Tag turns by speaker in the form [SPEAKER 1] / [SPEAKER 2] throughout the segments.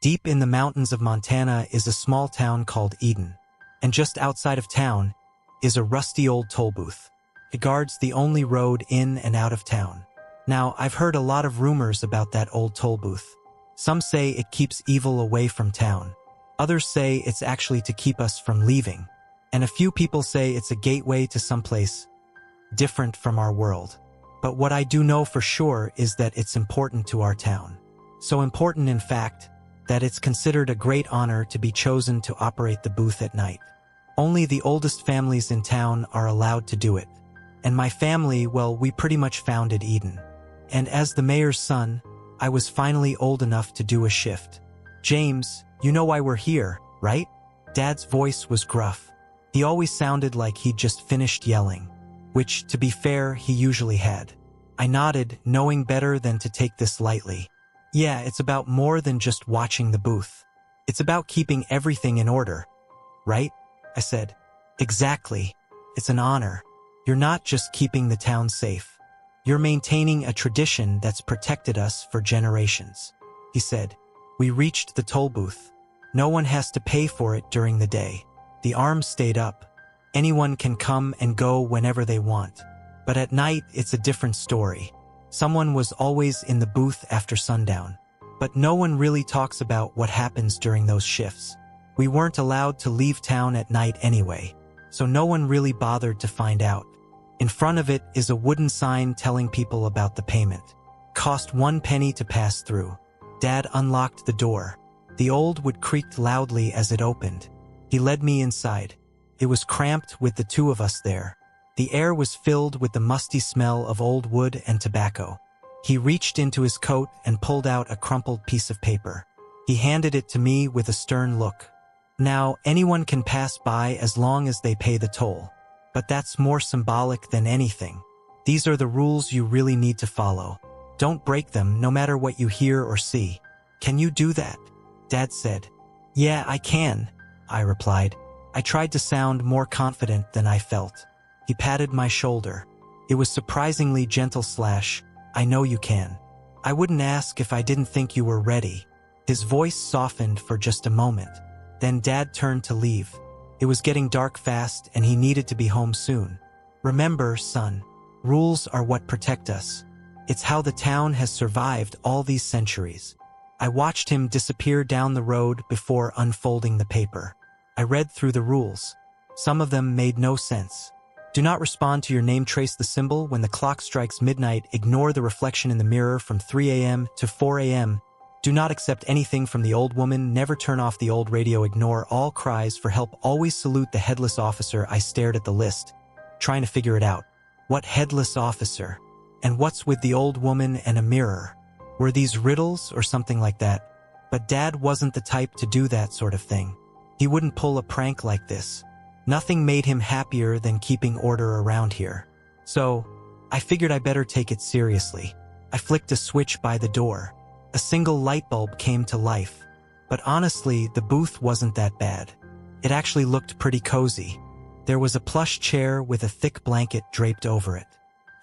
[SPEAKER 1] Deep in the mountains of Montana is a small town called Eden. And just outside of town is a rusty old toll booth. It guards the only road in and out of town. Now, I've heard a lot of rumors about that old toll booth. Some say it keeps evil away from town. Others say it's actually to keep us from leaving. And a few people say it's a gateway to someplace different from our world. But what I do know for sure is that it's important to our town. So important, in fact, that it's considered a great honor to be chosen to operate the booth at night. Only the oldest families in town are allowed to do it. And my family, well, we pretty much founded Eden. And as the mayor's son, I was finally old enough to do a shift. James, you know why we're here, right? Dad's voice was gruff. He always sounded like he'd just finished yelling, which, to be fair, he usually had. I nodded, knowing better than to take this lightly. Yeah, it's about more than just watching the booth. It's about keeping everything in order, right? I said. Exactly. It's an honor. You're not just keeping the town safe. You're maintaining a tradition that's protected us for generations, he said. We reached the toll booth. No one has to pay for it during the day. The arms stayed up. Anyone can come and go whenever they want. But at night, it's a different story. Someone was always in the booth after sundown. But no one really talks about what happens during those shifts. We weren't allowed to leave town at night anyway, so no one really bothered to find out. In front of it is a wooden sign telling people about the payment. Cost 1 penny to pass through. Dad unlocked the door. The old wood creaked loudly as it opened. He led me inside. It was cramped with the two of us there. The air was filled with the musty smell of old wood and tobacco. He reached into his coat and pulled out a crumpled piece of paper. He handed it to me with a stern look. Now, anyone can pass by as long as they pay the toll. But that's more symbolic than anything. These are the rules you really need to follow. Don't break them, no matter what you hear or see. Can you do that? Dad said. Yeah, I can, I replied. I tried to sound more confident than I felt. He patted my shoulder. It was surprisingly gentle / I know you can. I wouldn't ask if I didn't think you were ready. His voice softened for just a moment. Then Dad turned to leave. It was getting dark fast and he needed to be home soon. Remember, son, rules are what protect us. It's how the town has survived all these centuries. I watched him disappear down the road before unfolding the paper. I read through the rules. Some of them made no sense. Do not respond to your name. Trace the symbol when the clock strikes midnight. Ignore the reflection in the mirror from 3 a.m. to 4 a.m. Do not accept anything from the old woman. Never turn off the old radio. Ignore all cries for help. Always salute the headless officer. I stared at the list, trying to figure it out. What headless officer? And what's with the old woman and a mirror? Were these riddles or something like that? But Dad wasn't the type to do that sort of thing. He wouldn't pull a prank like this. Nothing made him happier than keeping order around here. So, I figured I better take it seriously. I flicked a switch by the door. A single light bulb came to life. But honestly, the booth wasn't that bad. It actually looked pretty cozy. There was a plush chair with a thick blanket draped over it.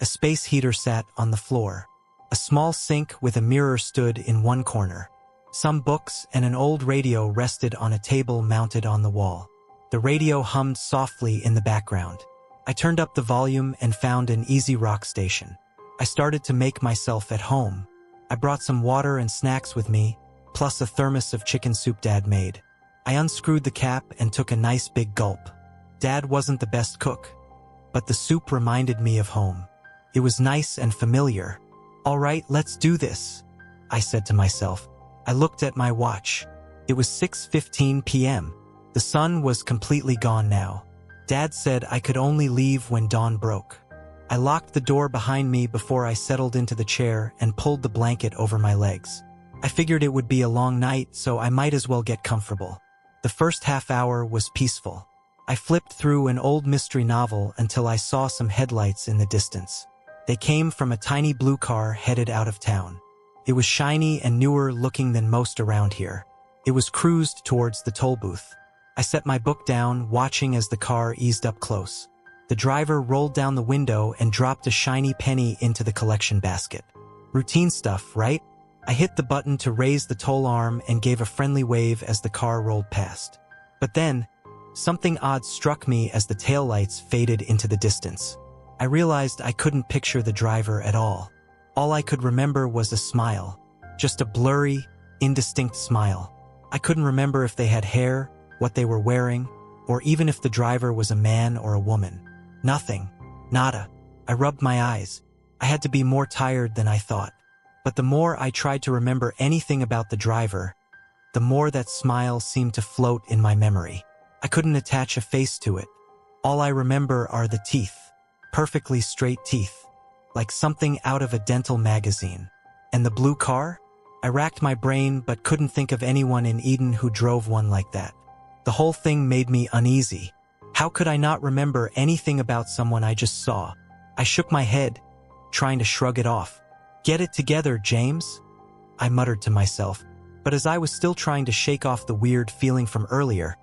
[SPEAKER 1] A space heater sat on the floor. A small sink with a mirror stood in one corner. Some books and an old radio rested on a table mounted on the wall. The radio hummed softly in the background. I turned up the volume and found an easy rock station. I started to make myself at home. I brought some water and snacks with me, plus a thermos of chicken soup Dad made. I unscrewed the cap and took a nice big gulp. Dad wasn't the best cook, but the soup reminded me of home. It was nice and familiar. All right, let's do this, I said to myself. I looked at my watch. It was 6:15 p.m. The sun was completely gone now. Dad said I could only leave when dawn broke. I locked the door behind me before I settled into the chair and pulled the blanket over my legs. I figured it would be a long night, so I might as well get comfortable. The first half hour was peaceful. I flipped through an old mystery novel until I saw some headlights in the distance. They came from a tiny blue car headed out of town. It was shiny and newer looking than most around here. It was cruised towards the toll booth. I set my book down, watching as the car eased up close. The driver rolled down the window and dropped a shiny penny into the collection basket. Routine stuff, right? I hit the button to raise the toll arm and gave a friendly wave as the car rolled past. But then, something odd struck me as the taillights faded into the distance. I realized I couldn't picture the driver at all. All I could remember was a smile, just a blurry, indistinct smile. I couldn't remember if they had hair, what they were wearing, or even if the driver was a man or a woman. Nothing. Nada. I rubbed my eyes. I had to be more tired than I thought. But the more I tried to remember anything about the driver, the more that smile seemed to float in my memory. I couldn't attach a face to it. All I remember are the teeth. Perfectly straight teeth. Like something out of a dental magazine. And the blue car? I racked my brain but couldn't think of anyone in Eden who drove one like that. The whole thing made me uneasy. How could I not remember anything about someone I just saw? I shook my head, trying to shrug it off. "Get it together, James," I muttered to myself, but as I was still trying to shake off the weird feeling from earlier,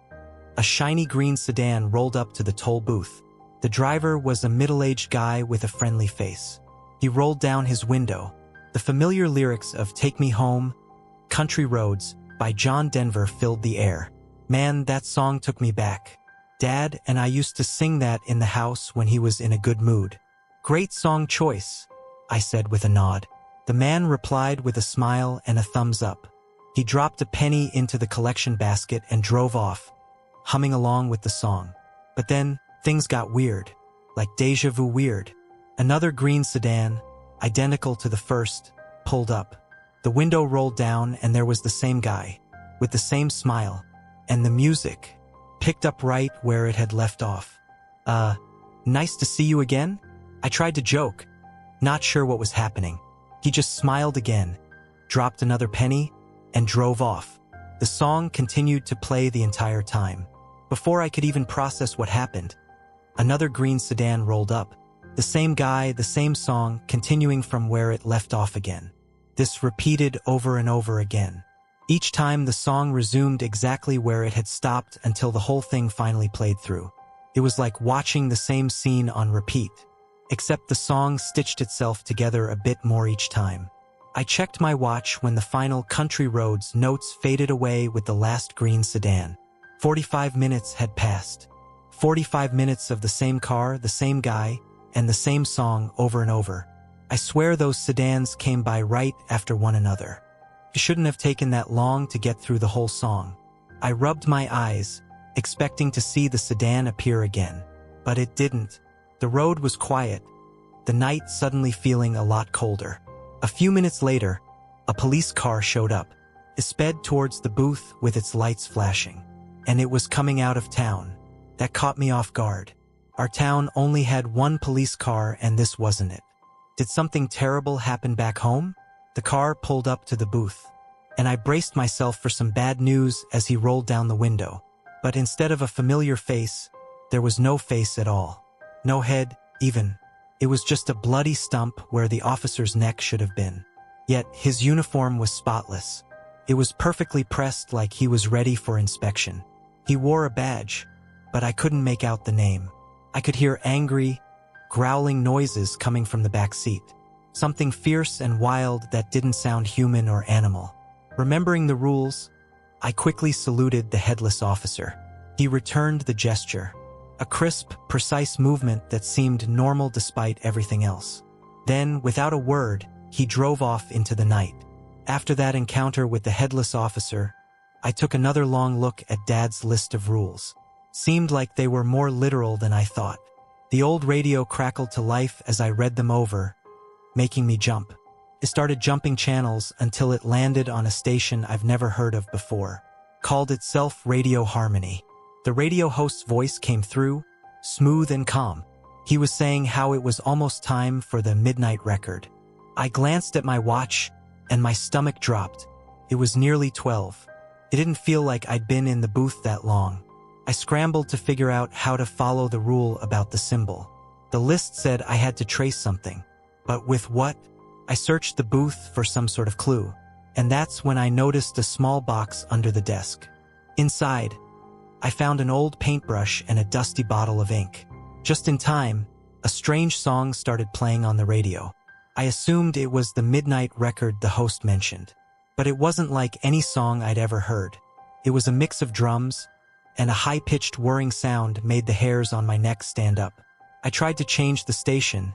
[SPEAKER 1] a shiny green sedan rolled up to the toll booth. The driver was a middle-aged guy with a friendly face. He rolled down his window. The familiar lyrics of "Take Me Home, Country Roads" by John Denver filled the air. Man, that song took me back. Dad and I used to sing that in the house when he was in a good mood. "Great song choice," I said with a nod. The man replied with a smile and a thumbs up. He dropped a penny into the collection basket and drove off, humming along with the song. But then, things got weird. Like déjà vu weird. Another green sedan, identical to the first, pulled up. The window rolled down and there was the same guy, with the same smile, and the music picked up right where it had left off. Nice to see you again?" I tried to joke, not sure what was happening. He just smiled again, dropped another penny, and drove off. The song continued to play the entire time. Before I could even process what happened, another green sedan rolled up. The same guy, the same song, continuing from where it left off again. This repeated over and over again. Each time the song resumed exactly where it had stopped until the whole thing finally played through. It was like watching the same scene on repeat, except the song stitched itself together a bit more each time. I checked my watch when the final "Country Roads" notes faded away with the last green sedan. 45 minutes had passed. 45 minutes of the same car, the same guy, and the same song over and over. I swear those sedans came by right after one another. It shouldn't have taken that long to get through the whole song. I rubbed my eyes, expecting to see the sedan appear again. But it didn't. The road was quiet, the night suddenly feeling a lot colder. A few minutes later, a police car showed up. It sped towards the booth with its lights flashing. And it was coming out of town. That caught me off guard. Our town only had one police car and this wasn't it. Did something terrible happen back home? The car pulled up to the booth, and I braced myself for some bad news as he rolled down the window. But instead of a familiar face, there was no face at all. No head, even. It was just a bloody stump where the officer's neck should have been. Yet his uniform was spotless. It was perfectly pressed like he was ready for inspection. He wore a badge, but I couldn't make out the name. I could hear angry, growling noises coming from the back seat. Something fierce and wild that didn't sound human or animal. Remembering the rules, I quickly saluted the headless officer. He returned the gesture. A crisp, precise movement that seemed normal despite everything else. Then, without a word, he drove off into the night. After that encounter with the headless officer, I took another long look at Dad's list of rules. Seemed like they were more literal than I thought. The old radio crackled to life as I read them over, making me jump. It started jumping channels until it landed on a station I've never heard of before. Called itself Radio Harmony. The radio host's voice came through, smooth and calm. He was saying how it was almost time for the midnight record. I glanced at my watch, and my stomach dropped. It was nearly 12. It didn't feel like I'd been in the booth that long. I scrambled to figure out how to follow the rule about the symbol. The list said I had to trace something. But with what? I searched the booth for some sort of clue. And that's when I noticed a small box under the desk. Inside, I found an old paintbrush and a dusty bottle of ink. Just in time, a strange song started playing on the radio. I assumed it was the midnight record the host mentioned. But it wasn't like any song I'd ever heard. It was a mix of drums, and a high-pitched whirring sound made the hairs on my neck stand up. I tried to change the station,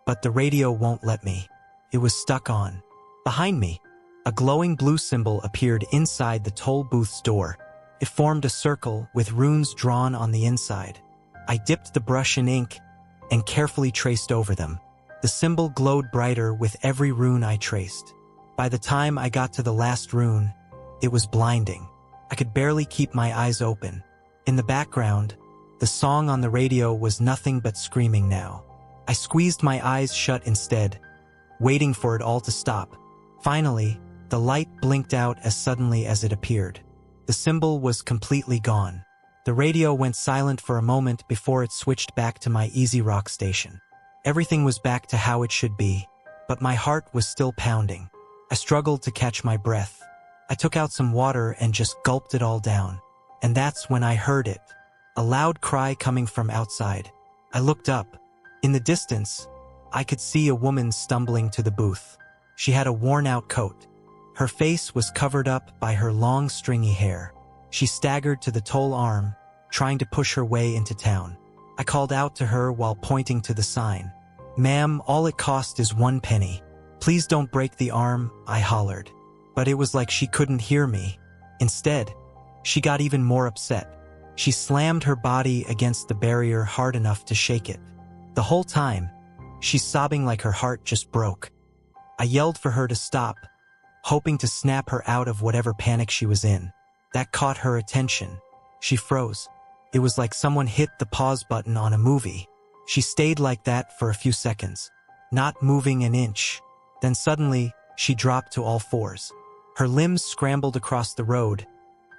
[SPEAKER 1] but the radio won't let me. It was stuck on. Behind me, a glowing blue symbol appeared inside the toll booth's door. It formed a circle with runes drawn on the inside. I dipped the brush in ink and carefully traced over them. The symbol glowed brighter with every rune I traced. By the time I got to the last rune, it was blinding. I could barely keep my eyes open. In the background, the song on the radio was nothing but screaming now. I squeezed my eyes shut instead, waiting for it all to stop. Finally, the light blinked out as suddenly as it appeared. The symbol was completely gone. The radio went silent for a moment before it switched back to my easy rock station. Everything was back to how it should be, but my heart was still pounding. I struggled to catch my breath. I took out some water and just gulped it all down. And that's when I heard it. A loud cry coming from outside. I looked up. In the distance, I could see a woman stumbling to the booth. She had a worn-out coat. Her face was covered up by her long, stringy hair. She staggered to the toll arm, trying to push her way into town. I called out to her while pointing to the sign. "Ma'am, all it cost is 1 penny. Please don't break the arm," I hollered. But it was like she couldn't hear me. Instead, she got even more upset. She slammed her body against the barrier hard enough to shake it. The whole time, she's sobbing like her heart just broke. I yelled for her to stop, hoping to snap her out of whatever panic she was in. That caught her attention. She froze. It was like someone hit the pause button on a movie. She stayed like that for a few seconds, not moving an inch. Then suddenly, she dropped to all fours. Her limbs scrambled across the road,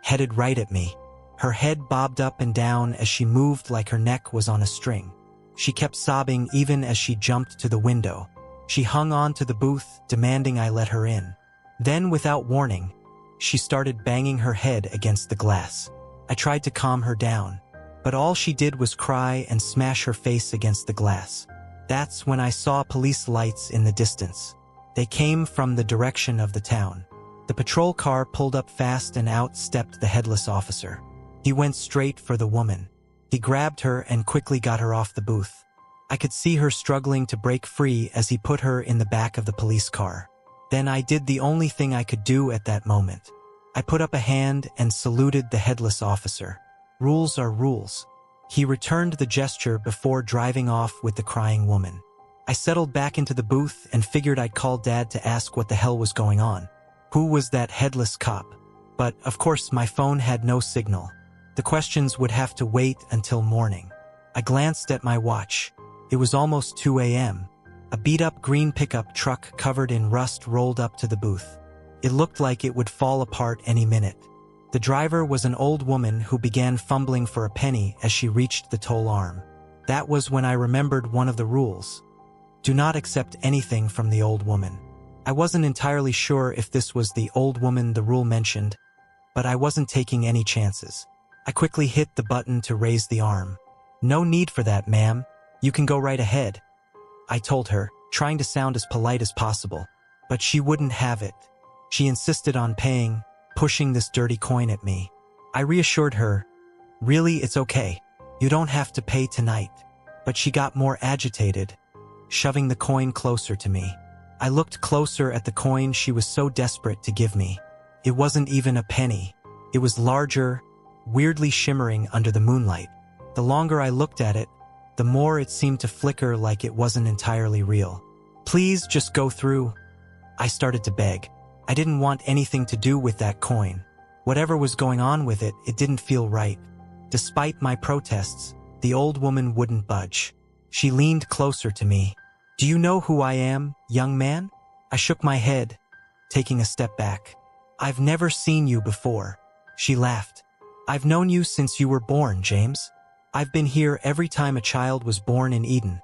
[SPEAKER 1] headed right at me. Her head bobbed up and down as she moved like her neck was on a string. She kept sobbing even as she jumped to the window. She hung on to the booth, demanding I let her in. Then, without warning, she started banging her head against the glass. I tried to calm her down, but all she did was cry and smash her face against the glass. That's when I saw police lights in the distance. They came from the direction of the town. The patrol car pulled up fast and out stepped the headless officer. He went straight for the woman. He grabbed her and quickly got her off the booth. I could see her struggling to break free as he put her in the back of the police car. Then I did the only thing I could do at that moment. I put up a hand and saluted the headless officer. Rules are rules. He returned the gesture before driving off with the crying woman. I settled back into the booth and figured I'd call Dad to ask what the hell was going on. Who was that headless cop? But, of course, my phone had no signal. The questions would have to wait until morning. I glanced at my watch. It was almost 2 a.m. A beat-up green pickup truck covered in rust rolled up to the booth. It looked like it would fall apart any minute. The driver was an old woman who began fumbling for a penny as she reached the toll arm. That was when I remembered one of the rules. Do not accept anything from the old woman. I wasn't entirely sure if this was the old woman the rule mentioned, but I wasn't taking any chances. I quickly hit the button to raise the arm. "No need for that, ma'am. You can go right ahead," I told her, trying to sound as polite as possible. But she wouldn't have it. She insisted on paying, pushing this dirty coin at me. I reassured her, "Really, it's okay. You don't have to pay tonight." But she got more agitated, shoving the coin closer to me. I looked closer at the coin she was so desperate to give me. It wasn't even a penny. It was larger, weirdly shimmering under the moonlight. The longer I looked at it, the more it seemed to flicker like it wasn't entirely real. "Please just go through," I started to beg. I didn't want anything to do with that coin. Whatever was going on with it, it didn't feel right. Despite my protests, the old woman wouldn't budge. She leaned closer to me. "Do you know who I am, young man?" I shook my head, taking a step back. "I've never seen you before." She laughed. "I've known you since you were born, James. I've been here every time a child was born in Eden.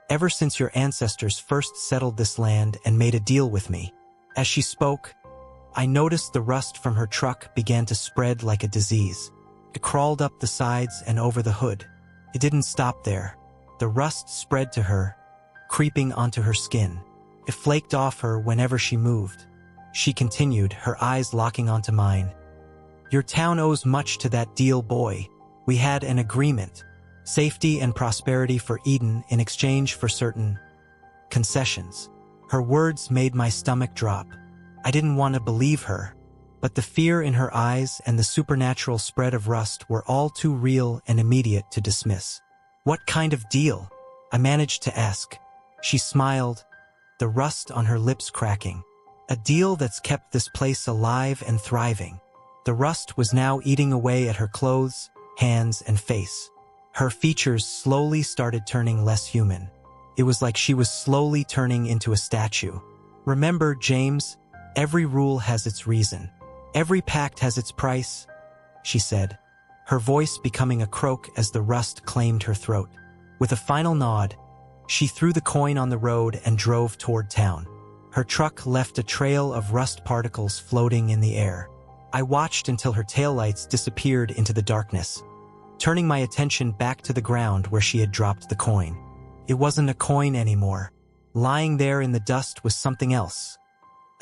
[SPEAKER 1] Ever since your ancestors first settled this land and made a deal with me." As she spoke, I noticed the rust from her truck began to spread like a disease. It crawled up the sides and over the hood. It didn't stop there. The rust spread to her, creeping onto her skin. It flaked off her whenever she moved. She continued, her eyes locking onto mine. Your town owes much to that deal, boy. We had an agreement. Safety and prosperity for Eden in exchange for certain concessions. Her words made my stomach drop. I didn't want to believe her, but the fear in her eyes and the supernatural spread of rust were all too real and immediate to dismiss. What kind of deal? I managed to ask. She smiled, the rust on her lips cracking. A deal that's kept this place alive and thriving. The rust was now eating away at her clothes, hands, and face. Her features slowly started turning less human. It was like she was slowly turning into a statue. Remember, James, every rule has its reason. Every pact has its price, she said, her voice becoming a croak as the rust claimed her throat. With a final nod, she threw the coin on the road and drove toward town. Her truck left a trail of rust particles floating in the air. I watched until her taillights disappeared into the darkness, turning my attention back to the ground where she had dropped the coin. It wasn't a coin anymore. Lying there in the dust was something else.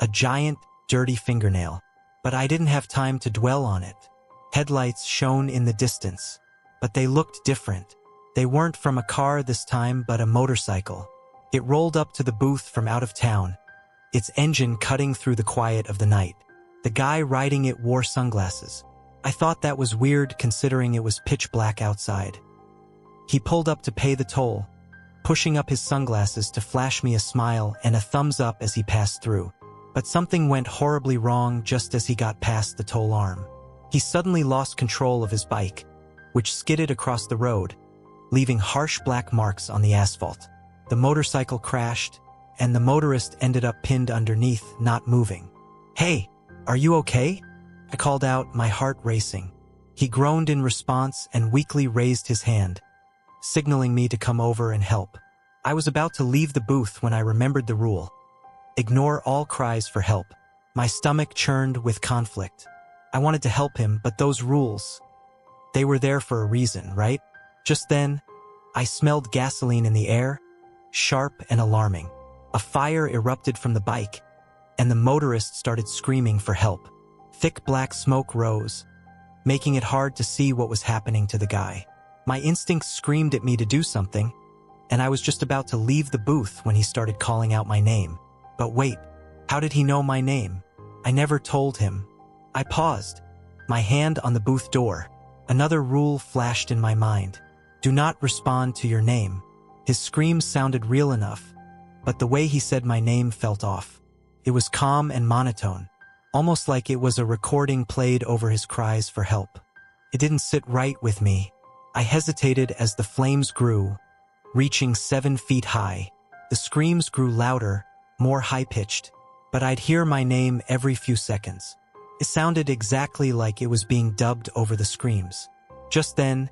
[SPEAKER 1] A giant, dirty fingernail. But I didn't have time to dwell on it. Headlights shone in the distance, but they looked different. They weren't from a car this time, but a motorcycle. It rolled up to the booth from out of town, its engine cutting through the quiet of the night. The guy riding it wore sunglasses. I thought that was weird considering it was pitch black outside. He pulled up to pay the toll, pushing up his sunglasses to flash me a smile and a thumbs up as he passed through. But something went horribly wrong just as he got past the toll arm. He suddenly lost control of his bike, which skidded across the road, leaving harsh black marks on the asphalt. The motorcycle crashed, and the motorist ended up pinned underneath, not moving. "Hey, are you okay?" I called out, my heart racing. He groaned in response and weakly raised his hand, signaling me to come over and help. I was about to leave the booth when I remembered the rule. Ignore all cries for help. My stomach churned with conflict. I wanted to help him, but those rules, they were there for a reason, right? Just then, I smelled gasoline in the air, sharp and alarming. A fire erupted from the bike, and the motorist started screaming for help. Thick black smoke rose, making it hard to see what was happening to the guy. My instincts screamed at me to do something, and I was just about to leave the booth when he started calling out my name. But wait, how did he know my name? I never told him. I paused, my hand on the booth door. Another rule flashed in my mind. Do not respond to your name. His screams sounded real enough, but the way he said my name felt off. It was calm and monotone, almost like it was a recording played over his cries for help. It didn't sit right with me. I hesitated as the flames grew, reaching 7 feet high. The screams grew louder, more high-pitched, but I'd hear my name every few seconds. It sounded exactly like it was being dubbed over the screams. Just then,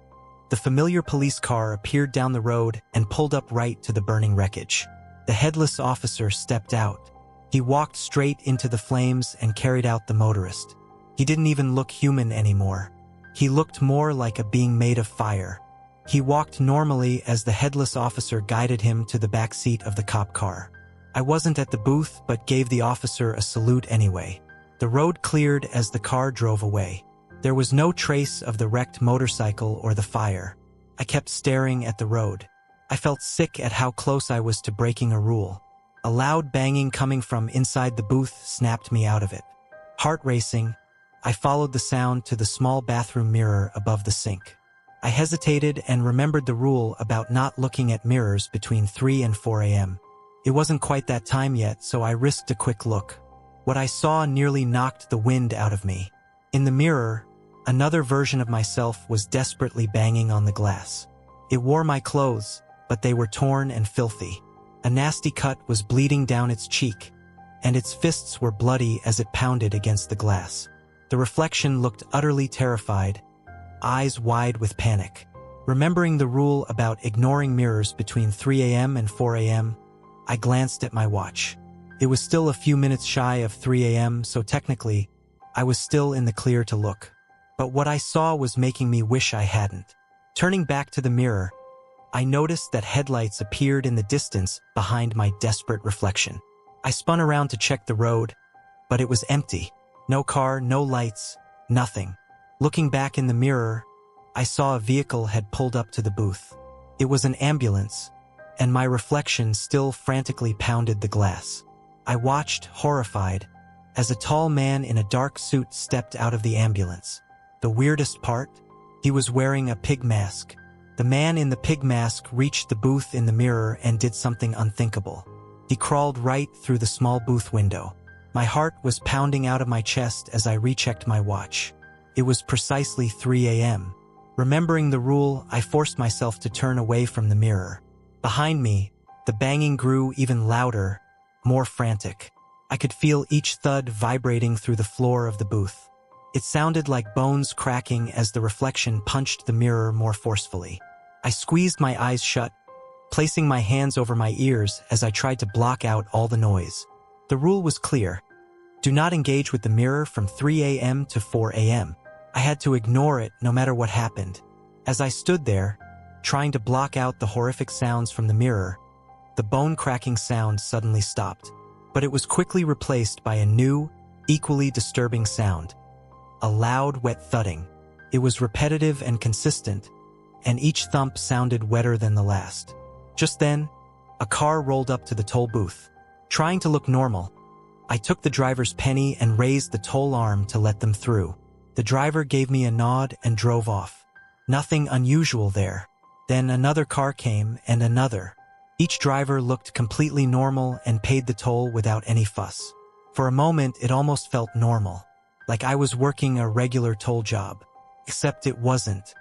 [SPEAKER 1] the familiar police car appeared down the road and pulled up right to the burning wreckage. The headless officer stepped out. He walked straight into the flames and carried out the motorist. He didn't even look human anymore. He looked more like a being made of fire. He walked normally as the headless officer guided him to the back seat of the cop car. I wasn't at the booth but gave the officer a salute anyway. The road cleared as the car drove away. There was no trace of the wrecked motorcycle or the fire. I kept staring at the road. I felt sick at how close I was to breaking a rule. A loud banging coming from inside the booth snapped me out of it. Heart racing, I followed the sound to the small bathroom mirror above the sink. I hesitated and remembered the rule about not looking at mirrors between 3 and 4 a.m. It wasn't quite that time yet, so I risked a quick look. What I saw nearly knocked the wind out of me. In the mirror, another version of myself was desperately banging on the glass. It wore my clothes, but they were torn and filthy. A nasty cut was bleeding down its cheek, and its fists were bloody as it pounded against the glass. The reflection looked utterly terrified, eyes wide with panic. Remembering the rule about ignoring mirrors between 3 a.m. and 4 a.m., I glanced at my watch. It was still a few minutes shy of 3 a.m., so technically, I was still in the clear to look. But what I saw was making me wish I hadn't. Turning back to the mirror, I noticed that headlights appeared in the distance behind my desperate reflection. I spun around to check the road, but it was empty. No car, no lights, nothing. Looking back in the mirror, I saw a vehicle had pulled up to the booth. It was an ambulance, and my reflection still frantically pounded the glass. I watched, horrified, as a tall man in a dark suit stepped out of the ambulance. The weirdest part? He was wearing a pig mask. The man in the pig mask reached the booth in the mirror and did something unthinkable. He crawled right through the small booth window. My heart was pounding out of my chest as I rechecked my watch. It was precisely 3 a.m. Remembering the rule, I forced myself to turn away from the mirror. Behind me, the banging grew even louder, more frantic. I could feel each thud vibrating through the floor of the booth. It sounded like bones cracking as the reflection punched the mirror more forcefully. I squeezed my eyes shut, placing my hands over my ears as I tried to block out all the noise. The rule was clear. Do not engage with the mirror from 3 a.m. to 4 a.m. I had to ignore it no matter what happened. As I stood there, trying to block out the horrific sounds from the mirror, the bone-cracking sound suddenly stopped. But it was quickly replaced by a new, equally disturbing sound. A loud, wet thudding. It was repetitive and consistent, and each thump sounded wetter than the last. Just then, a car rolled up to the toll booth. Trying to look normal, I took the driver's penny and raised the toll arm to let them through. The driver gave me a nod and drove off. Nothing unusual there. Then another car came and another. Each driver looked completely normal and paid the toll without any fuss. For a moment, it almost felt normal, like I was working a regular toll job. Except it wasn't.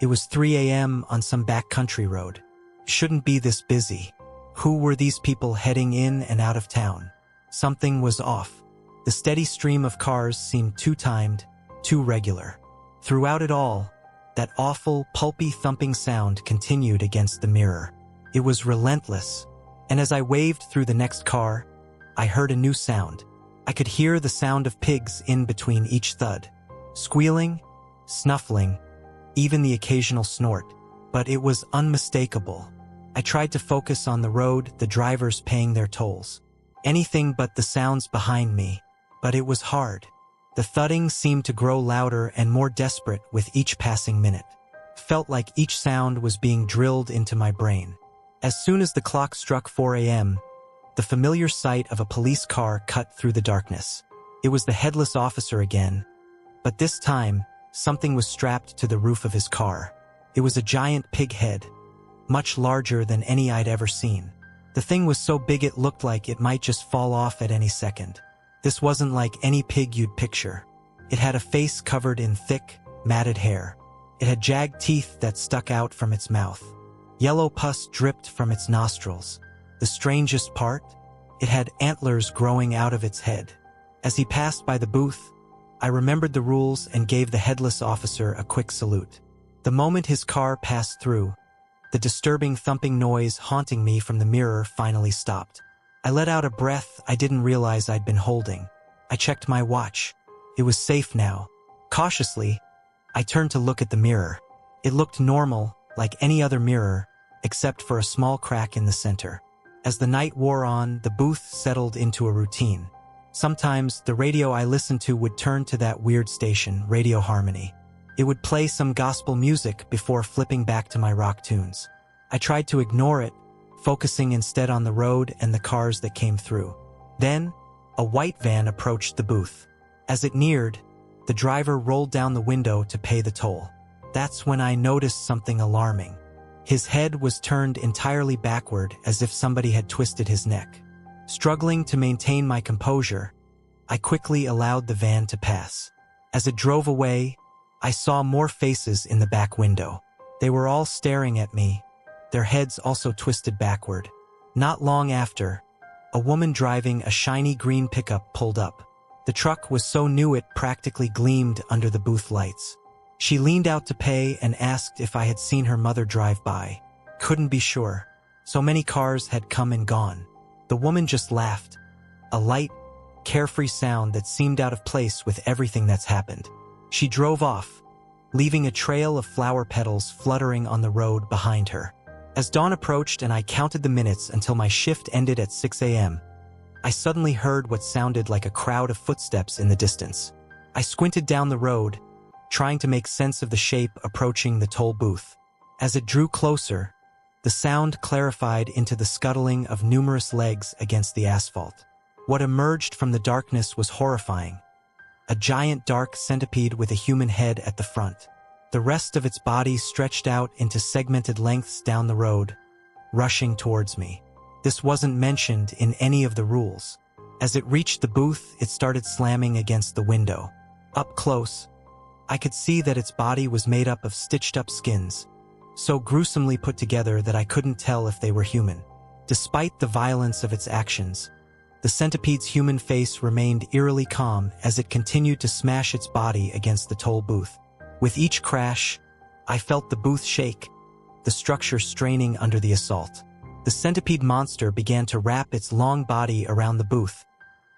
[SPEAKER 1] It was 3 a.m. on some backcountry road. It shouldn't be this busy. Who were these people heading in and out of town? Something was off. The steady stream of cars seemed too timed, too regular. Throughout it all, that awful, pulpy thumping sound continued against the mirror. It was relentless, and as I waved through the next car, I heard a new sound. I could hear the sound of pigs in between each thud. Squealing, snuffling, even the occasional snort. But it was unmistakable. I tried to focus on the road, the drivers paying their tolls. Anything but the sounds behind me. But it was hard. The thudding seemed to grow louder and more desperate with each passing minute. Felt like each sound was being drilled into my brain. As soon as the clock struck 4 a.m., the familiar sight of a police car cut through the darkness. It was the headless officer again, but this time, something was strapped to the roof of his car. It was a giant pig head, much larger than any I'd ever seen. The thing was so big it looked like it might just fall off at any second. This wasn't like any pig you'd picture. It had a face covered in thick, matted hair. It had jagged teeth that stuck out from its mouth. Yellow pus dripped from its nostrils. The strangest part? It had antlers growing out of its head. As he passed by the booth, I remembered the rules and gave the headless officer a quick salute. The moment his car passed through, the disturbing thumping noise haunting me from the mirror finally stopped. I let out a breath I didn't realize I'd been holding. I checked my watch. It was safe now. Cautiously, I turned to look at the mirror. It looked normal, like any other mirror, except for a small crack in the center. As the night wore on, the booth settled into a routine. Sometimes, the radio I listened to would turn to that weird station, Radio Harmony. It would play some gospel music before flipping back to my rock tunes. I tried to ignore it, focusing instead on the road and the cars that came through. Then, a white van approached the booth. As it neared, the driver rolled down the window to pay the toll. That's when I noticed something alarming. His head was turned entirely backward as if somebody had twisted his neck. Struggling to maintain my composure, I quickly allowed the van to pass. As it drove away, I saw more faces in the back window. They were all staring at me, their heads also twisted backward. Not long after, a woman driving a shiny green pickup pulled up. The truck was so new it practically gleamed under the booth lights. She leaned out to pay and asked if I had seen her mother drive by. Couldn't be sure. So many cars had come and gone. The woman just laughed. A light, carefree sound that seemed out of place with everything that's happened. She drove off, leaving a trail of flower petals fluttering on the road behind her. As dawn approached and I counted the minutes until my shift ended at 6 a.m., I suddenly heard what sounded like a crowd of footsteps in the distance. I squinted down the road, trying to make sense of the shape approaching the toll booth. As it drew closer, the sound clarified into the scuttling of numerous legs against the asphalt. What emerged from the darkness was horrifying. A giant dark centipede with a human head at the front. The rest of its body stretched out into segmented lengths down the road, rushing towards me. This wasn't mentioned in any of the rules. As it reached the booth, it started slamming against the window. Up close, I could see that its body was made up of stitched-up skins, so gruesomely put together that I couldn't tell if they were human. Despite the violence of its actions, the centipede's human face remained eerily calm as it continued to smash its body against the toll booth. With each crash, I felt the booth shake, the structure straining under the assault. The centipede monster began to wrap its long body around the booth,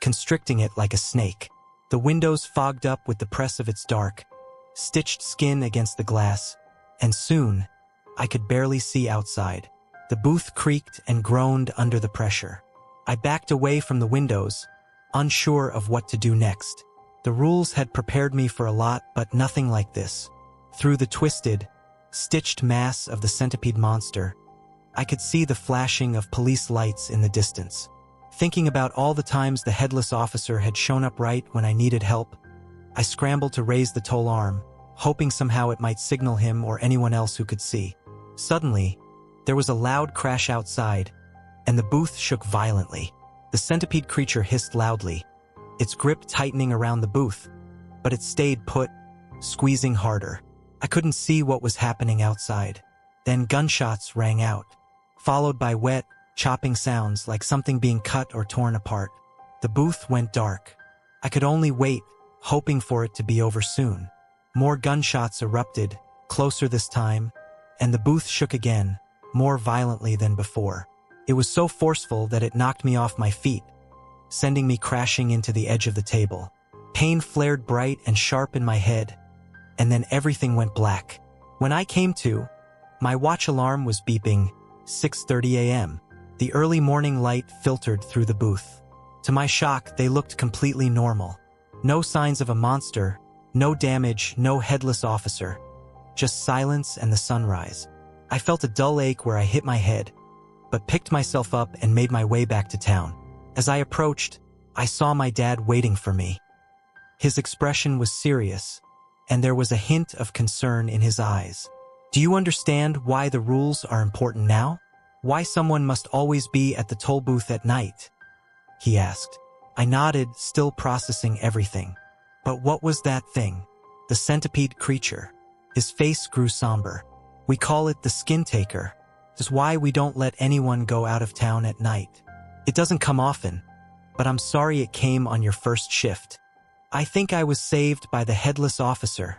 [SPEAKER 1] constricting it like a snake. The windows fogged up with the press of its dark, stitched skin against the glass, and soon, I could barely see outside. The booth creaked and groaned under the pressure. I backed away from the windows, unsure of what to do next. The rules had prepared me for a lot, but nothing like this. Through the twisted, stitched mass of the centipede monster, I could see the flashing of police lights in the distance. Thinking about all the times the headless officer had shown up right when I needed help, I scrambled to raise the toll arm, hoping somehow it might signal him or anyone else who could see. Suddenly, there was a loud crash outside, and the booth shook violently. The centipede creature hissed loudly, its grip tightening around the booth, but it stayed put, squeezing harder. I couldn't see what was happening outside. Then gunshots rang out, followed by wet, chopping sounds like something being cut or torn apart. The booth went dark. I could only wait, hoping for it to be over soon. More gunshots erupted, closer this time, and the booth shook again, more violently than before. It was so forceful that it knocked me off my feet, sending me crashing into the edge of the table. Pain flared bright and sharp in my head, and then everything went black. When I came to, my watch alarm was beeping, 6:30 a.m. The early morning light filtered through the booth. To my shock, they looked completely normal. No signs of a monster, no damage, no headless officer. Just silence and the sunrise. I felt a dull ache where I hit my head, but picked myself up and made my way back to town. As I approached, I saw my dad waiting for me. His expression was serious, and there was a hint of concern in his eyes. "Do you understand why the rules are important now? Why someone must always be at the toll booth at night?" he asked. I nodded, still processing everything. But what was that thing? The centipede creature. His face grew somber. "We call it the skin taker. It's why we don't let anyone go out of town at night. It doesn't come often, but I'm sorry it came on your first shift." "I think I was saved by the headless officer,"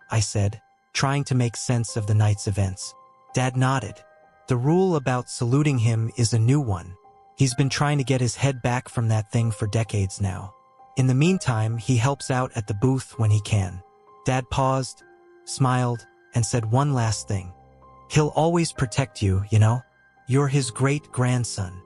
[SPEAKER 1] I said, trying to make sense of the night's events. Dad nodded. "The rule about saluting him is a new one. He's been trying to get his head back from that thing for decades now. In the meantime, he helps out at the booth when he can." Dad paused, smiled, and said one last thing. "He'll always protect you, you know? You're his great-grandson."